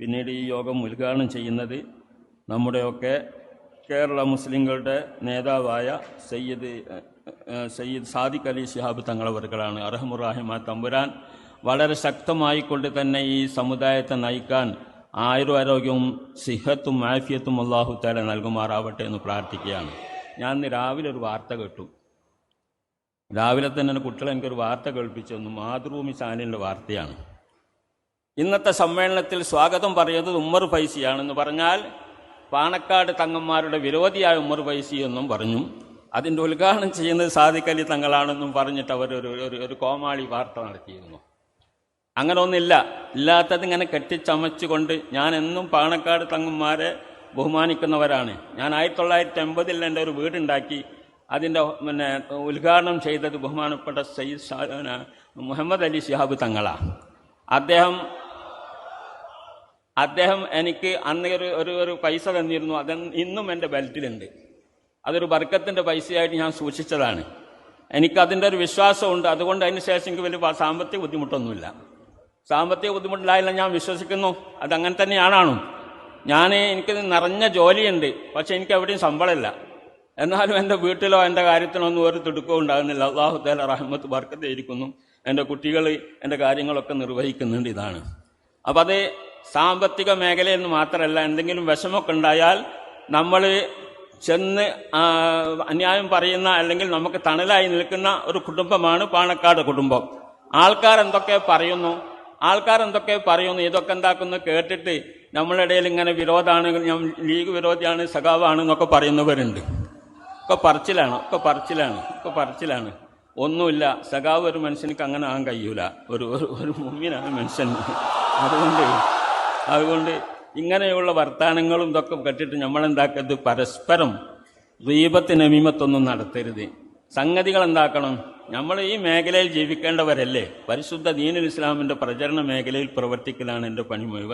പിന്നീട് ഈ യോഗം ഉദ്ഘാടനം ചെയ്യുന്നത് നമ്മുടെയൊക്കെ കേരള മുസ്ലിങ്ങളുടെ നേതാവായ സയ്യിദ് സാദിഖ് അലി ശിഹാബ് തങ്ങളവർകളാണ്. അർഹമുറാഹിമായ തമ്പുരാൻ വളരെ ശക്തമായിക്കൊണ്ട് തന്നെ ഈ സമുദായത്തെ നയിക്കാൻ ആയുരാരോഗ്യവും സിഹത്തും ആഫിയത്തും അല്ലാഹു തആല നൽകുമാറാവട്ടെ എന്ന് പ്രാർത്ഥിക്കുകയാണ്. ഞാൻ ഇന്ന് രാവിലെ ഒരു വാർത്ത കേട്ടു. രാവിലെ തന്നെ കുട്ടികൾ എനിക്കൊരു വാർത്ത കേൾപ്പിച്ചു തന്നു. മാതൃഭൂമി ചാനലിൻ്റെ വാർത്തയാണ്. ഇന്നത്തെ സമ്മേളനത്തിൽ സ്വാഗതം പറയുന്നത് ഉമ്മർ ഫൈസിയാണെന്ന് പറഞ്ഞാൽ പാണക്കാട് തങ്ങന്മാരുടെ വിരോധിയായ ഉമ്മർ ഫൈസി എന്നും പറഞ്ഞു. അതിൻ്റെ ഉദ്ഘാടനം ചെയ്യുന്നത് സാദിഖ് അലി തങ്ങളാണെന്നും പറഞ്ഞിട്ട് ഒരു കോമാളി വാർത്ത നടത്തിയിരുന്നു. അങ്ങനെ ഒന്നില്ല. ഇല്ലാത്തത് ഇങ്ങനെ കെട്ടിച്ചമച്ചുകൊണ്ട് ഞാൻ എന്നും പാണക്കാട് തങ്ങന്മാരെ ബഹുമാനിക്കുന്നവരാണ്. ഞാൻ 1980 എൻ്റെ ഒരു വീടുണ്ടാക്കി അതിൻ്റെ ഉദ്ഘാടനം ചെയ്തത് ബഹുമാനപ്പെട്ട സയ്യിദ് മുഹമ്മദ് അലി ശിഹാബ് തങ്ങളാണ്. അദ്ദേഹം എനിക്ക് അന്ന് ഒരു പൈസ തന്നിരുന്നു. അത് ഇന്നും എൻ്റെ ബെൽറ്റിലുണ്ട്. അതൊരു ബർക്കത്തിൻ്റെ പൈസയായിട്ട് ഞാൻ സൂക്ഷിച്ചതാണ്. എനിക്കതിൻ്റെ ഒരു വിശ്വാസമുണ്ട്. അതുകൊണ്ട് അതിന് ശേഷം എനിക്ക് വലിയ സാമ്പത്തിക ബുദ്ധിമുട്ടൊന്നുമില്ല. സാമ്പത്തിക ബുദ്ധിമുട്ടിലായില്ല ഞാൻ വിശ്വസിക്കുന്നു. അതങ്ങനെ തന്നെയാണോ? എനിക്ക് നിറഞ്ഞ ജോലിയുണ്ട്, പക്ഷെ എനിക്ക് എവിടെയും ശമ്പളമില്ല. എന്നാലും എൻ്റെ വീട്ടിലോ എൻ്റെ കാര്യത്തിലോ ഒന്നും ഒരു തിടുക്കവും ഉണ്ടാകുന്നില്ല. അല്ലാഹു തആല റഹ്മത്ത് ബർക്കത്ത് ഇരിക്കുന്നു. എൻ്റെ കുട്ടികൾ എൻ്റെ കാര്യങ്ങളൊക്കെ നിർവഹിക്കുന്നുണ്ട്. ഇതാണ്. അപ്പം അത് സാമ്പത്തിക മേഖലയിൽ നിന്ന് മാത്രമല്ല, എന്തെങ്കിലും വിഷമമൊക്കെ ഉണ്ടായാൽ നമ്മൾ ചെന്ന് അന്യായം പറയുന്ന അല്ലെങ്കിൽ നമുക്ക് തണലായി നിൽക്കുന്ന ഒരു കുടുംബമാണ് പാണക്കാട് കുടുംബം. ആൾക്കാർ എന്തൊക്കെ പറയുന്നു, ഇതൊക്കെ എന്താക്കുന്നു കേട്ടിട്ട് നമ്മളുടെ ഇടയിൽ ഇങ്ങനെ വിരോധമാണ്, ഞാൻ ലീഗ് വിരോധിയാണ്, സഖാവാണ് എന്നൊക്കെ പറയുന്നവരുണ്ട്. ഒക്കെ പറച്ചിലാണ്. ഒന്നുമില്ല. സഖാവ് ഒരു മനുഷ്യനിക്ക് അങ്ങനെ ആകാൻ കഴിയൂല. ഒരു മുമ്പിനാണ് മനുഷ്യൻ. അതുകൊണ്ട് ഇങ്ങനെയുള്ള വർത്താനങ്ങളും ഇതൊക്കെ കേട്ടിട്ട് നമ്മളെന്താക്കരുത്, പരസ്പരം ഗീബത്ത് നമീമത്തൊന്നും നടത്തരുത്. സംഗതികൾ എന്താക്കണം, നമ്മൾ ഈ മേഖലയിൽ ജീവിക്കേണ്ടവരല്ലേ. പരിശുദ്ധ ദീനുൽ ഇസ്ലാമിൻ്റെ പ്രചരണ മേഖലയിൽ പ്രവർത്തിക്കലാണ് എൻ്റെ പണി മുഴുവൻ.